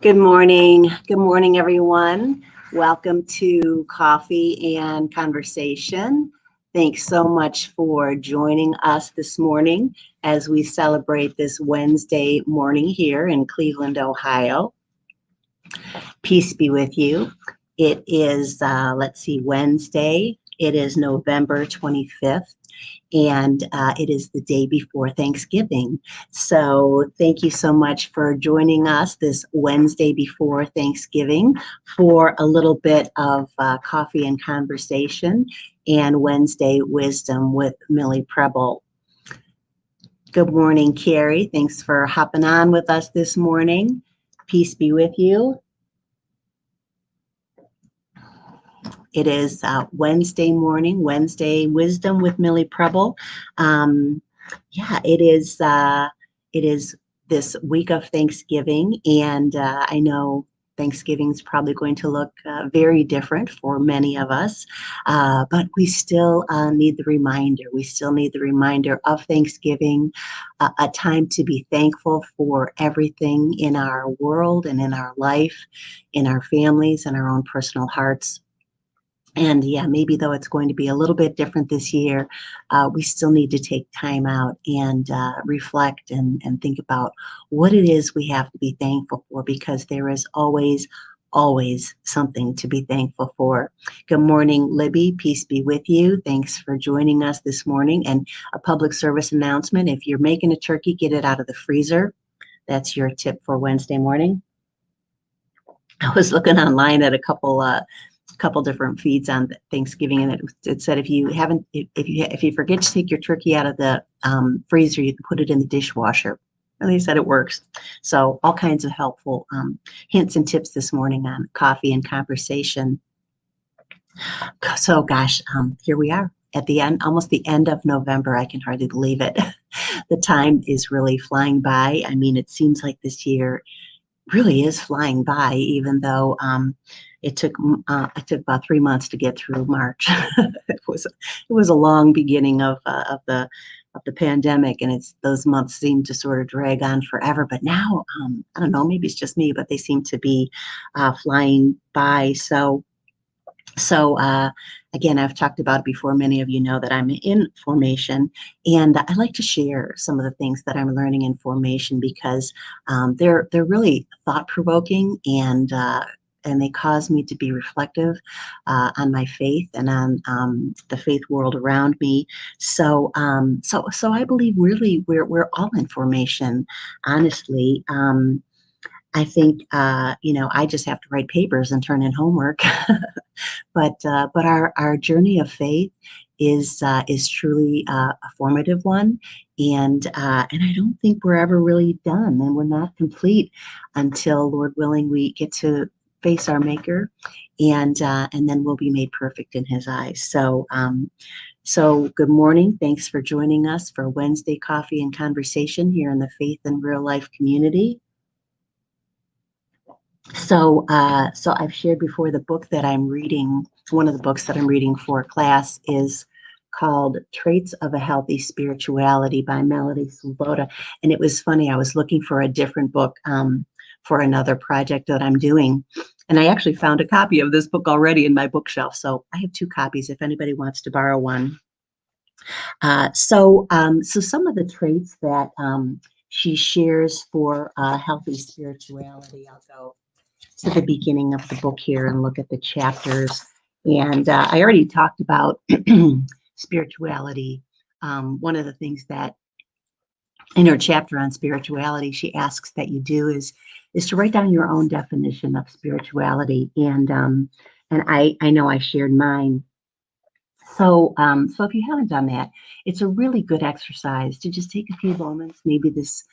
Good morning. Good morning, everyone. Welcome to Coffee and Conversation. Thanks so much for joining us this morning as we celebrate this Wednesday morning here in Cleveland, Ohio. Peace be with you. It is, Wednesday. It is November 25th. And it is the day before Thanksgiving. So thank you so much for joining us this Wednesday before Thanksgiving for a little bit of coffee and conversation and Wednesday wisdom with Millie Prebel. Good morning, Carrie. Thanks for hopping on with us this morning. Peace be with you. It is Wednesday morning, Wednesday Wisdom with Millie Prebel. It is this week of Thanksgiving, and I know Thanksgiving is probably going to look very different for many of us, but we still need the reminder. We still need the reminder of Thanksgiving, a time to be thankful for everything in our world and in our life, in our families and our own personal hearts. And yeah, maybe though it's going to be a little bit different this year, we still need to take time out and reflect and think about what it is we have to be thankful for, because there is always something to be thankful for. Good morning, Libby. Peace be with you. Thanks for joining us this morning. And a public service announcement: if you're making a turkey, get it out of the freezer. That's your tip for Wednesday morning. I was looking online at a couple different feeds on Thanksgiving, and it said if you forget to take your turkey out of the freezer, you can put it in the dishwasher. And they said it works. So all kinds of helpful hints and tips this morning on coffee and conversation. So gosh, here we are at the end, almost the end of November. I can hardly believe it. The time is really flying by. I mean, it seems like this year really is flying by, even though it took about 3 months to get through March. It was a long beginning of the pandemic, and those months seem to sort of drag on forever. But now, I don't know, maybe it's just me, but they seem to be flying by. So again, I've talked about it before. Many of you know that I'm in formation, and I like to share some of the things that I'm learning in formation, because they're really thought-provoking, and they cause me to be reflective on my faith and on the faith world around me. So I believe really we're all in formation, honestly. I think I just have to write papers and turn in homework, but our journey of faith is truly a formative one, and I don't think we're ever really done, and we're not complete until, Lord willing, we get to face our Maker, and then we'll be made perfect in His eyes. So good morning. Thanks for joining us for Wednesday Coffee and Conversation here in the Faith and Real Life community. So I've shared before the book that I'm reading. One of the books that I'm reading for class is called Traits of a Healthy Spirituality by Melody Sloboda. And it was funny, I was looking for a different book for another project that I'm doing. And I actually found a copy of this book already in my bookshelf. So I have 2 copies if anybody wants to borrow one. So some of the traits that she shares for healthy spirituality, I'll go to the beginning of the book here and look at the chapters. And I already talked about spirituality. One of the things that in her chapter on spirituality, she asks that you do is to write down your own definition of spirituality. And I know I shared mine. So if you haven't done that, it's a really good exercise to just take a few moments, maybe this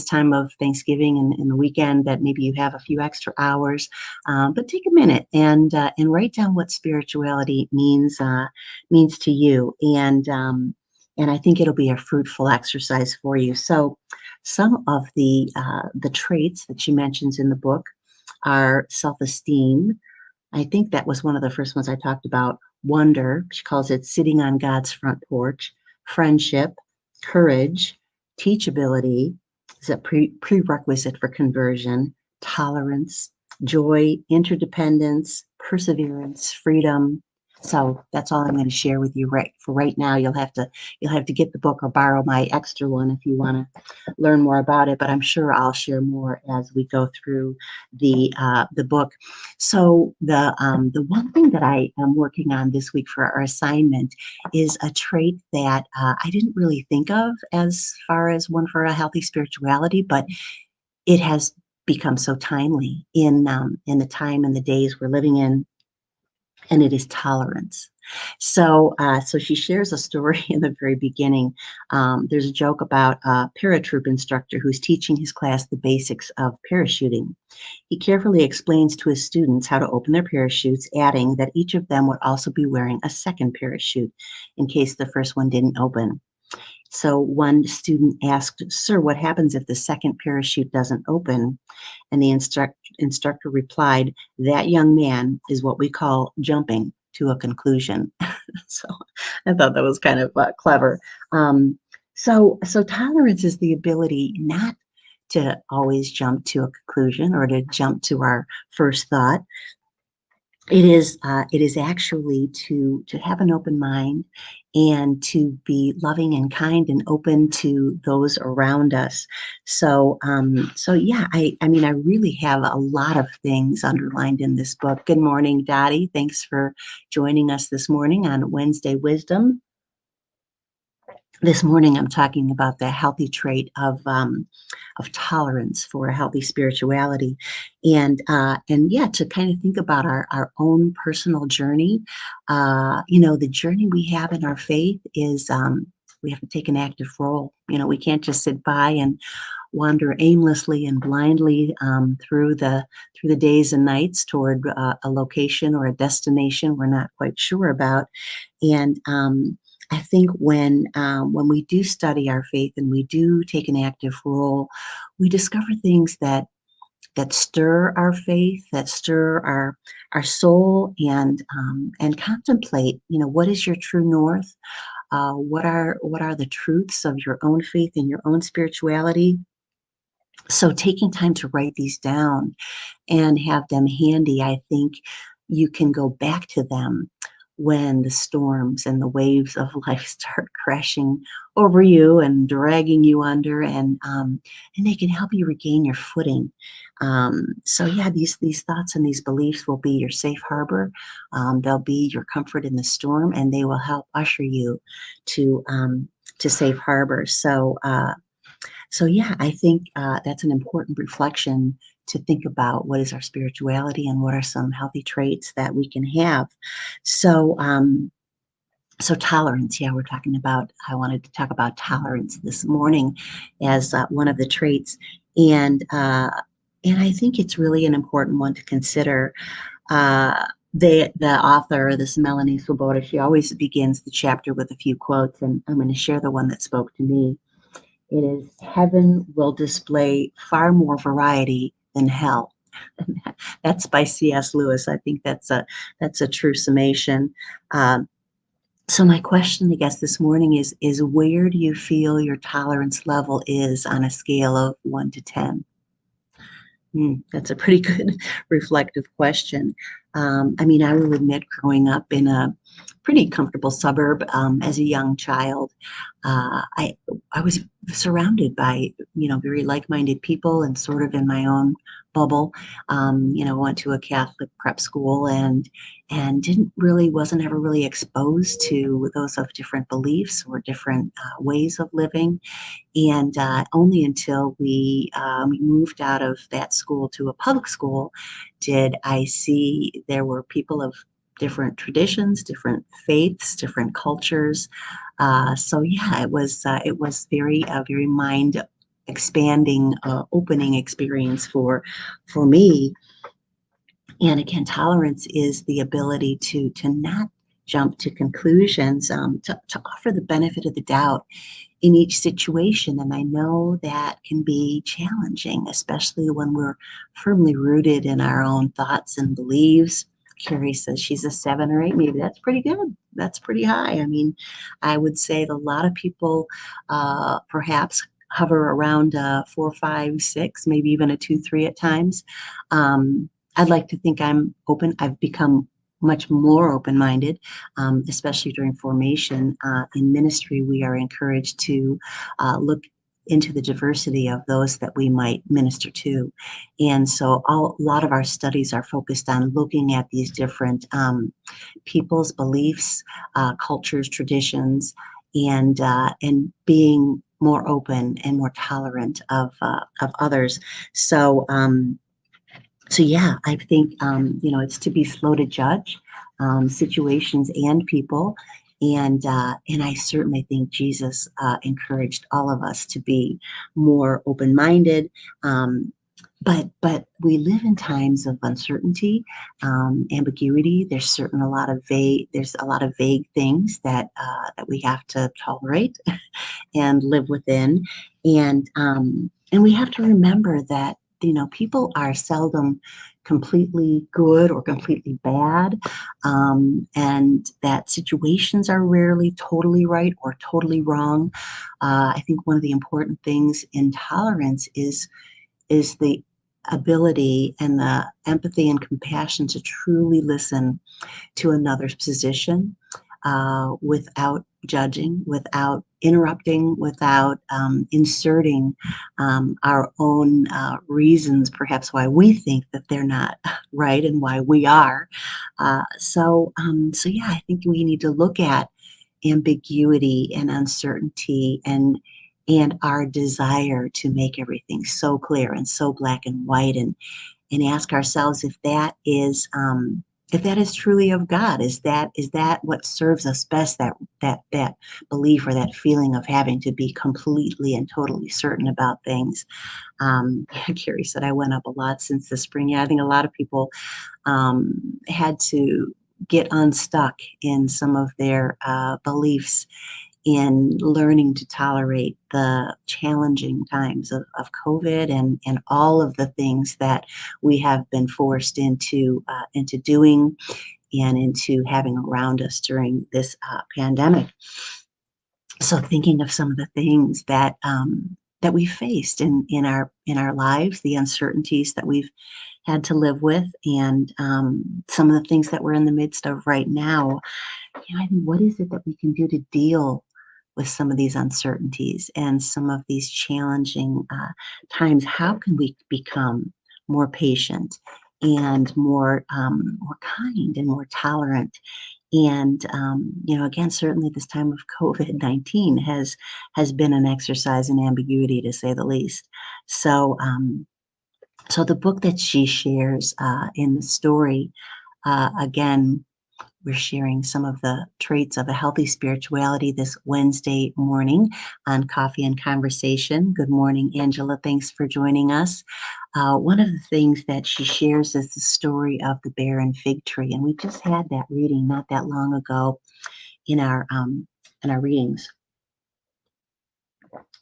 time of Thanksgiving and the weekend, that maybe you have a few extra hours, but take a minute and write down what spirituality means to you, and I think it'll be a fruitful exercise for you. So some of the traits that she mentions in the book are self-esteem. I think that was one of the first ones I talked about. Wonder, she calls it sitting on God's front porch. Friendship, courage, teachability is a prerequisite for conversion. tolerance, joy, interdependence, perseverance, freedom. So that's all I'm going to share with you right for right now. You'll have to get the book or borrow my extra one if you want to learn more about it. But I'm sure I'll share more as we go through the book. So the one thing that I am working on this week for our assignment is a trait that I didn't really think of as far as one for a healthy spirituality, but it has become so timely in the time and the days we're living in, and it is tolerance. So she shares a story in the very beginning. There's a joke about a paratroop instructor who's teaching his class the basics of parachuting. He carefully explains to his students how to open their parachutes, adding that each of them would also be wearing a second parachute in case the first one didn't open. So one student asked, "Sir, what happens if the second parachute doesn't open?" And the instructor replied, "That young man is what we call jumping to a conclusion." So I thought that was kind of clever. So tolerance is the ability not to always jump to a conclusion or to jump to our first thought. It is actually to have an open mind and to be loving and kind and open to those around us. So yeah, I mean I really have a lot of things underlined in this book. Good morning, Dottie. Thanks for joining us this morning on Wednesday Wisdom. This morning, I'm talking about the healthy trait of tolerance for a healthy spirituality, and yeah, to kind of think about our own personal journey. The journey we have in our faith is we have to take an active role. We can't just sit by and wander aimlessly and blindly through the days and nights toward a location or a destination we're not quite sure about. And I think when we do study our faith and we do take an active role, we discover things that stir our faith, that stir our soul, and contemplate. What is your true north? What are the truths of your own faith and your own spirituality? So taking time to write these down and have them handy, I think you can go back to them when the storms and the waves of life start crashing over you and dragging you under, and they can help you regain your footing. So yeah, these thoughts and these beliefs will be your safe harbor. They'll be your comfort in the storm, and they will help usher you to safe harbor. So yeah, I think that's an important reflection to think about. What is our spirituality and what are some healthy traits that we can have? So tolerance, yeah, I wanted to talk about tolerance this morning as one of the traits. And I think it's really an important one to consider. The author, this Melanie Swoboda, she always begins the chapter with a few quotes, and I'm going to share the one that spoke to me. It is, "Heaven will display far more variety than hell." That's by C.S. Lewis. I think that's a true summation. So my question, I guess, this morning is where do you feel your tolerance level is on a scale of 1 to 10? That's a pretty good reflective question. I mean, I will admit, growing up in a pretty comfortable suburb as a young child, I was surrounded by very like-minded people and sort of in my own bubble. Went to a Catholic prep school and wasn't ever really exposed to those of different beliefs or different ways of living. And only until we moved out of that school to a public school did I see there were people of different traditions, different faiths, different cultures. So yeah, it was very mind expanding, opening experience for me. And again, tolerance is the ability to not jump to conclusions, to offer the benefit of the doubt in each situation. And I know that can be challenging, especially when we're firmly rooted in our own thoughts and beliefs. Carrie says she's a 7 or 8. Maybe that's pretty good. That's pretty high. I mean, I would say that a lot of people perhaps hover around 4, 5, 6, maybe even a 2, 3 at times. I'd like to think I'm open. I've become much more open-minded, especially during formation. In ministry, we are encouraged to look into the diversity of those that we might minister to. And so a lot of our studies are focused on looking at these different people's beliefs, cultures, traditions, and being more open and more tolerant of others. So so yeah, I think it's to be slow to judge situations and people, and I certainly think Jesus encouraged all of us to be more open-minded. But we live in times of uncertainty, ambiguity. There's a lot of vague things that we have to tolerate and live within. And we have to remember that people are seldom completely good or completely bad, and that situations are rarely totally right or totally wrong. I think one of the important things in tolerance is the ability and the empathy and compassion to truly listen to another's position, without judging, without interrupting, without inserting our own reasons, perhaps why we think that they're not right and why we are. So yeah, I think we need to look at ambiguity and uncertainty and our desire to make everything so clear and so black and white, and ask ourselves if that is truly of God. Is that what serves us best? That belief or that feeling of having to be completely and totally certain about things. Carrie said I went up a lot since the spring. Yeah, I think a lot of people had to get unstuck in some of their beliefs in learning to tolerate the challenging times of COVID and all of the things that we have been forced into doing and into having around us during this pandemic. So thinking of some of the things that we faced in our lives, the uncertainties that we've had to live with, and some of the things that we're in the midst of right now. I mean, what is it that we can do to deal with some of these uncertainties and some of these challenging times? How can we become more patient and more kind and more tolerant? And again, certainly this time of COVID-19 has been an exercise in ambiguity, to say the least. So the book that she shares in the story, again, we're sharing some of the traits of a healthy spirituality this Wednesday morning on Coffee and Conversation. Good morning, Angela. Thanks for joining us. One of the things that she shares is the story of the barren fig tree, and we just had that reading not that long ago in our readings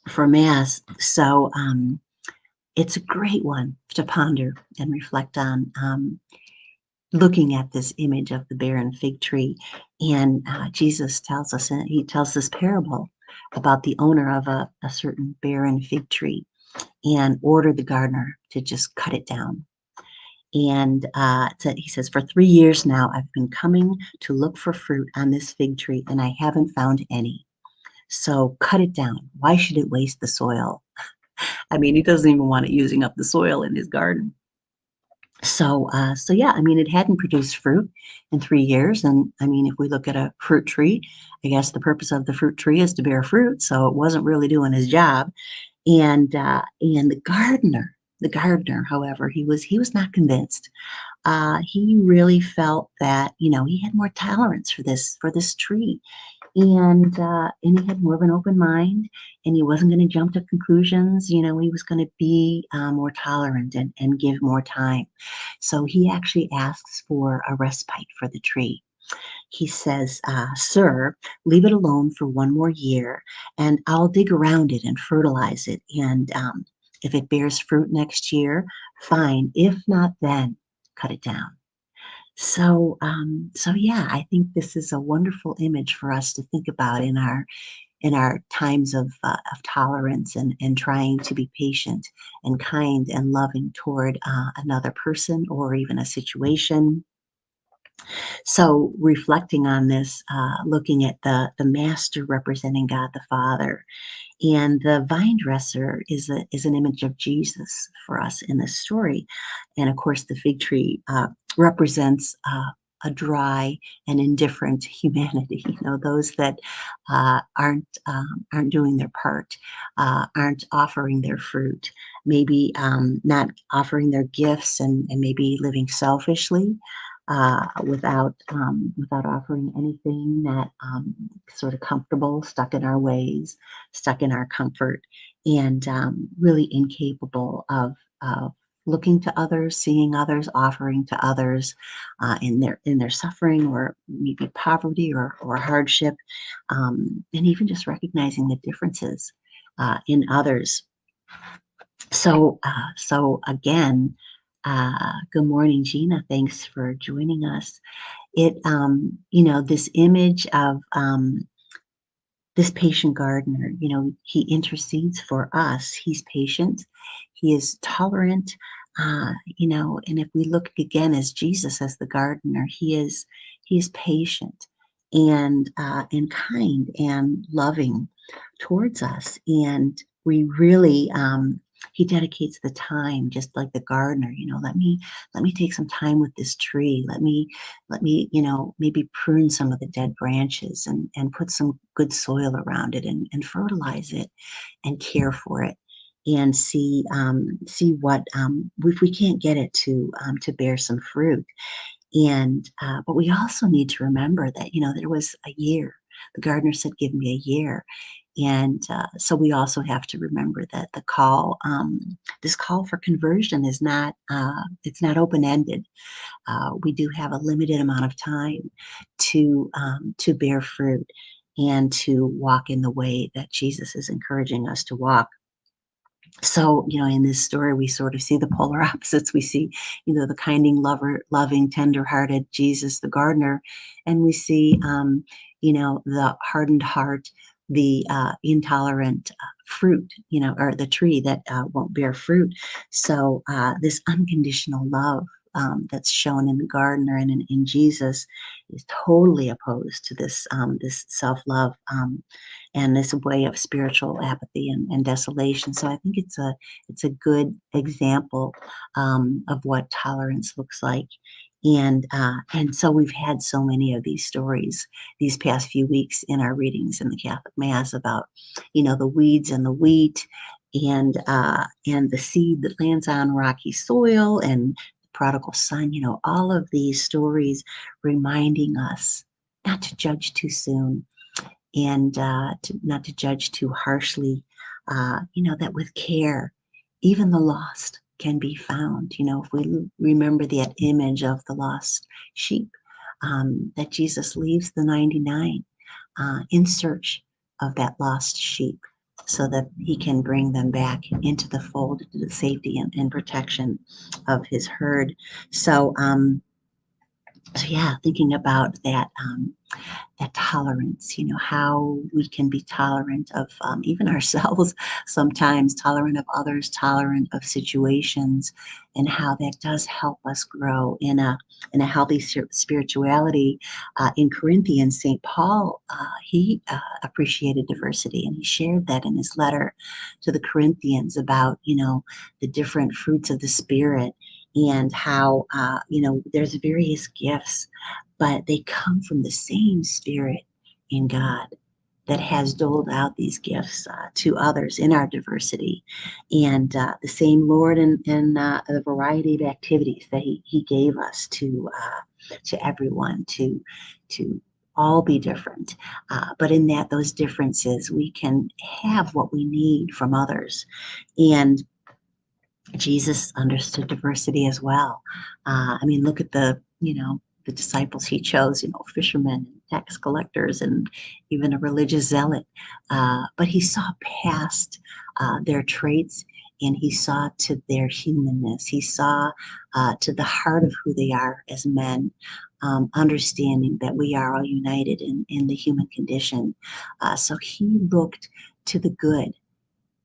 for Mass. So it's a great one to ponder and reflect on. Looking at this image of the barren fig tree, and Jesus tells us, and he tells this parable about the owner of a certain barren fig tree and ordered the gardener to just cut it down. And he says, for 3 years now, I've been coming to look for fruit on this fig tree, and I haven't found any. So cut it down. Why should it waste the soil? I mean, he doesn't even want it using up the soil in his garden. So yeah, I mean, it hadn't produced fruit in 3 years, and I mean, if we look at a fruit tree, I guess the purpose of the fruit tree is to bear fruit, so it wasn't really doing his job. And the gardener, however, he was not convinced. He really felt that he had more tolerance for this tree, and he had more of an open mind, and he wasn't going to jump to conclusions. He was going to be more tolerant and give more time. So he actually asks for a respite for the tree. He says, sir, leave it alone for 1 more year, and I'll dig around it and fertilize it, and if it bears fruit next year, fine. If not, then cut it down. So yeah, I think this is a wonderful image for us to think about in in our times of tolerance and trying to be patient and kind and loving toward another person or even a situation. So reflecting on this, looking at the master representing God the Father, and the vine dresser is an image of Jesus for us in this story. And of course, the fig tree represents a dry and indifferent humanity. You know, those that aren't doing their part, aren't offering their fruit, maybe not offering their gifts, and maybe living selfishly. Without offering anything, that sort of comfortable, stuck in our ways, stuck in our comfort, and really incapable of looking to others, seeing others, offering to others in their suffering or maybe poverty or hardship, and even just recognizing the differences in others. So again, good morning, Gina. Thanks for joining us. This image of this patient gardener, he intercedes for us. He's patient. He is tolerant. And if we look again as Jesus as the gardener, he is patient and kind and loving towards us. And we really he dedicates the time, just like the gardener. Let me take some time with this tree. Let me maybe prune some of the dead branches and put some good soil around it and fertilize it and care for it and see what if we can't get it to bear some fruit. And but we also need to remember that there was a year. The gardener said, "Give me a year." And so we also have to remember that this call for conversion is not it's not open ended. We do have a limited amount of time to bear fruit and to walk in the way that Jesus is encouraging us to walk. So, in this story, we sort of see the polar opposites. We see, the loving, tender-hearted Jesus, the gardener, and we see, the hardened heart, the intolerant fruit, or the tree that won't bear fruit. So, this unconditional love that's shown in the gardener and in Jesus is totally opposed to this self-love. And this way of spiritual apathy and desolation. So I think it's a good example of what tolerance looks like. And so we've had so many of these stories these past few weeks in our readings in the Catholic Mass about, the weeds and the wheat, and the seed that lands on rocky soil, and the prodigal son. All of these stories reminding us not to judge too soon, and not to judge too harshly, that with care, even the lost can be found. If we remember that image of the lost sheep, that Jesus leaves the 99 in search of that lost sheep so that he can bring them back into the fold, to the safety and protection of his herd. So yeah, thinking about that tolerance, how we can be tolerant of even ourselves, sometimes tolerant of others, tolerant of situations, and how that does help us grow in a healthy spirituality. In Corinthians, St. Paul, he appreciated diversity, and he shared that in his letter to the Corinthians about the different fruits of the Spirit, and how there's various gifts, but they come from the same Spirit in God that has doled out these gifts to others in our diversity, and the same Lord and the variety of activities that He gave us to everyone to all be different, but in those differences we can have what we need from others. And Jesus understood diversity as well. Look at the disciples he chose, fishermen, tax collectors, and even a religious zealot. But he saw past their traits, and he saw to their humanness. He saw to the heart of who they are as men. understanding that we are all united in the human condition. So he looked to the good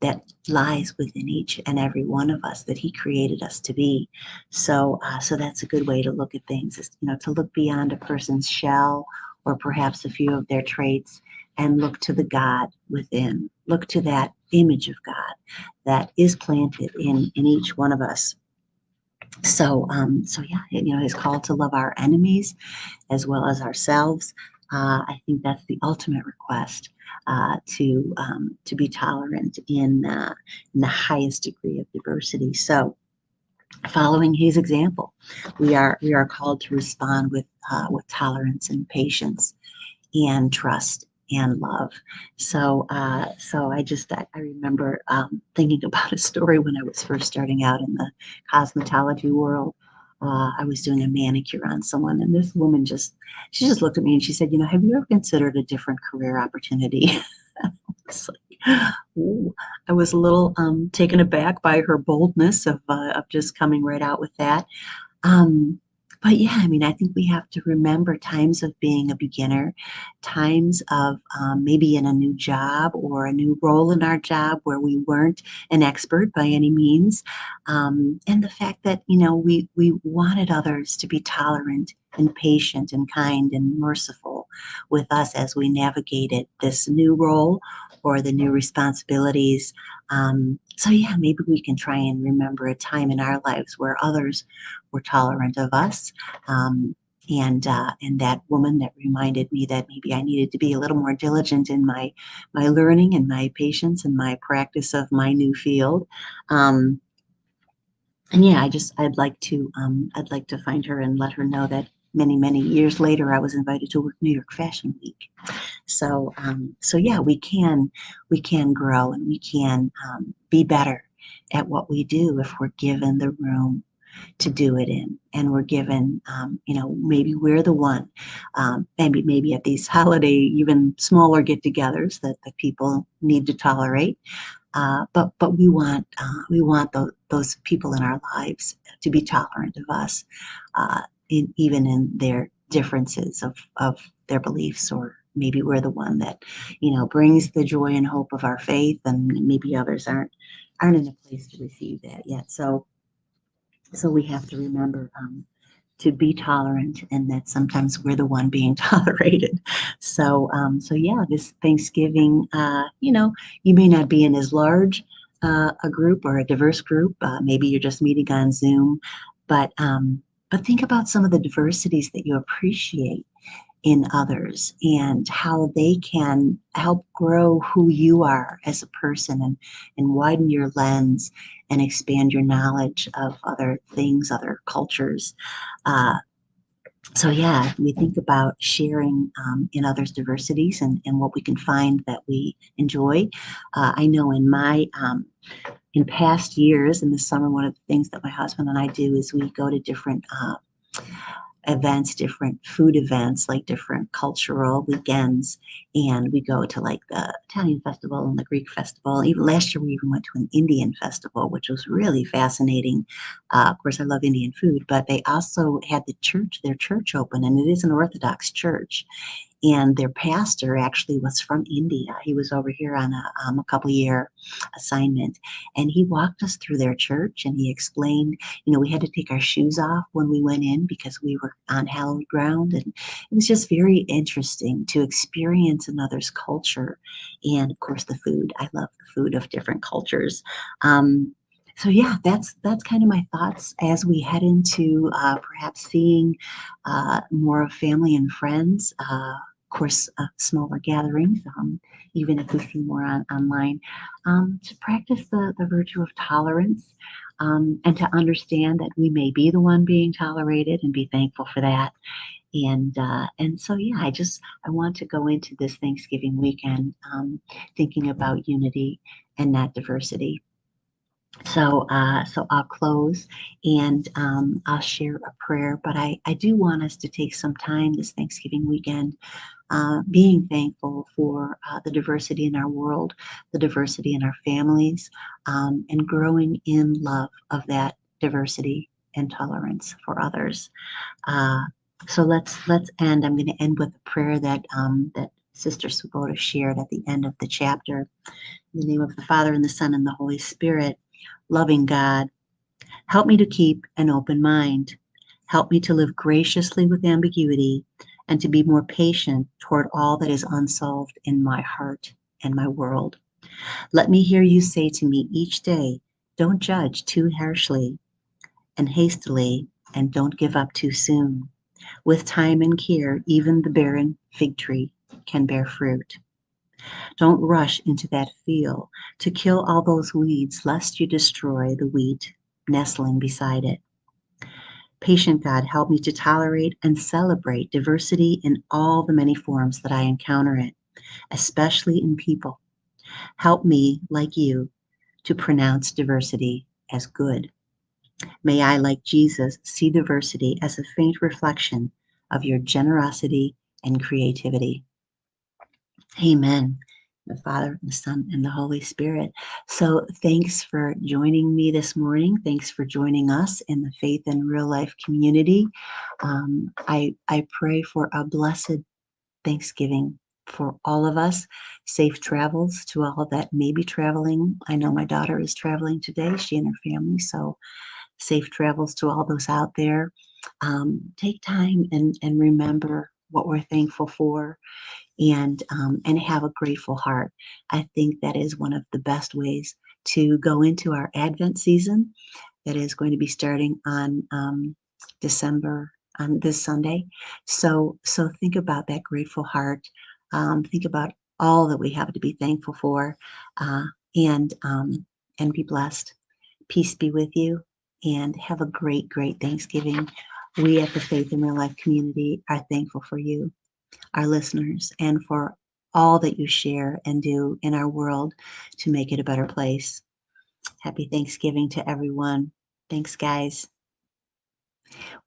that lies within each and every one of us that he created us to be. So that's a good way to look at things, is, to look beyond a person's shell or perhaps a few of their traits and look to the God within. Look to that image of God that is planted in each one of us. So yeah, his call to love our enemies as well as ourselves. I think that's the ultimate request, to be tolerant in the highest degree of diversity. So, following his example, we are called to respond with tolerance and patience and trust and love. So I remember thinking about a story when I was first starting out in the cosmetology world. I was doing a manicure on someone, and this woman she just looked at me and she said, "Have you ever considered a different career opportunity?" It's like, ooh, I was a little taken aback by her boldness of just coming right out with that. Um, but yeah, I mean, I think we have to remember times of being a beginner, times of maybe in a new job or a new role in our job where we weren't an expert by any means, and the fact that we wanted others to be tolerant and patient and kind and merciful with us as we navigated this new role or the new responsibilities. So yeah, maybe we can try and remember a time in our lives where others were tolerant of us. And that woman that reminded me that maybe I needed to be a little more diligent in my learning and my patience and my practice of my new field. Um, and yeah, I'd like to find her and let her know that many years later I was invited to work New York Fashion Week. So yeah, we can grow and we can be better at what we do if we're given the room to do it in, and we're given, maybe we're the one, maybe at these holiday, even smaller get-togethers that people need to tolerate. But we want those people in our lives to be tolerant of us, even in their differences of their beliefs, or maybe we're the one that brings the joy and hope of our faith, and maybe others aren't in a place to receive that yet. So we have to remember to be tolerant, and that sometimes we're the one being tolerated. So yeah, this Thanksgiving, you may not be in as large a group or a diverse group. Maybe you're just meeting on Zoom, but think about some of the diversities that you appreciate in others and how they can help grow who you are as a person, and widen your lens and expand your knowledge of other things, other cultures. Uh, so yeah, we think about sharing in others' diversities, and what we can find that we enjoy. I know in past years, in the summer, one of the things that my husband and I do is we go to different events, different food events, like different cultural weekends. And we go to like the Italian festival and the Greek festival. Even last year, we even went to an Indian festival, which was really fascinating. Of course, I love Indian food, but they also had their church open, and it is an Orthodox church. And their pastor actually was from India. He was over here on a couple-year assignment, and he walked us through their church, and he explained, we had to take our shoes off when we went in because we were on hallowed ground, and it was just very interesting to experience another's culture, and of course the food. I love the food of different cultures. So yeah, that's kind of my thoughts as we head into perhaps seeing more of family and friends. Of course, smaller gatherings, even if we see more online, to practice the virtue of tolerance, and to understand that we may be the one being tolerated and be thankful for that. And so yeah, I want to go into this Thanksgiving weekend thinking about unity and not diversity. So I'll close, and I'll share a prayer. But I do want us to take some time this Thanksgiving weekend, being thankful for the diversity in our world, the diversity in our families, and growing in love of that diversity and tolerance for others. Uh, So let's end. I'm going to end with a prayer that that Sister Svoboda shared at the end of the chapter. In the name of the Father and the Son and the Holy Spirit, loving God, help me to keep an open mind. Help me to live graciously with ambiguity and to be more patient toward all that is unsolved in my heart and my world. Let me hear you say to me each day, don't judge too harshly and hastily, and don't give up too soon. With time and care, even the barren fig tree can bear fruit. Don't rush into that field to kill all those weeds, lest you destroy the wheat nestling beside it. Patient God, help me to tolerate and celebrate diversity in all the many forms that I encounter it, especially in people. Help me, like you, to pronounce diversity as good. May I, like Jesus, see diversity as a faint reflection of your generosity and creativity. Amen. The Father, and the Son, and the Holy Spirit. So thanks for joining me this morning. Thanks for joining us in the Faith and Real Life community. I pray for a blessed Thanksgiving for all of us. Safe travels to all that may be traveling. I know my daughter is traveling today, she and her family. So safe travels to all those out there. Take time and remember what we're thankful for, and have a grateful heart. I think that is one of the best ways to go into our Advent season that is going to be starting on December on this Sunday. So think about that grateful heart. Think about all that we have to be thankful for, uh, and and be blessed. Peace be with you, and have a great Thanksgiving. We at the Faith in Real Life community are thankful for you, our listeners, and for all that you share and do in our world to make it a better place. Happy Thanksgiving to everyone. Thanks, guys.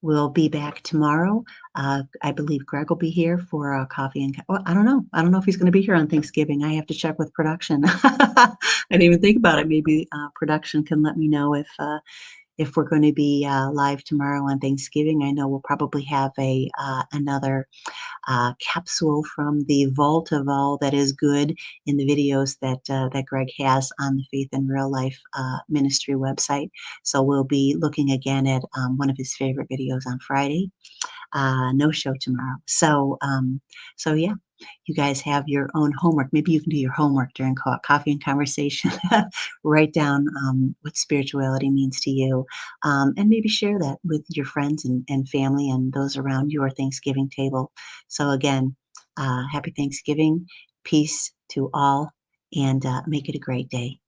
We'll be back tomorrow. I believe Greg will be here for a coffee and. Oh, I don't know. I don't know if he's going to be here on Thanksgiving. I have to check with production. I didn't even think about it. Maybe production can let me know if we're going to be live tomorrow on Thanksgiving. I know we'll probably have a another capsule from the vault of all that is good in the videos that Greg has on the Faith and Real Life Ministry website. So we'll be looking again at one of his favorite videos on Friday. No show tomorrow. So yeah, you guys have your own homework. Maybe you can do your homework during coffee and conversation. Write down what spirituality means to you, and maybe share that with your friends and family and those around your Thanksgiving table. So again, happy Thanksgiving, peace to all, and make it a great day.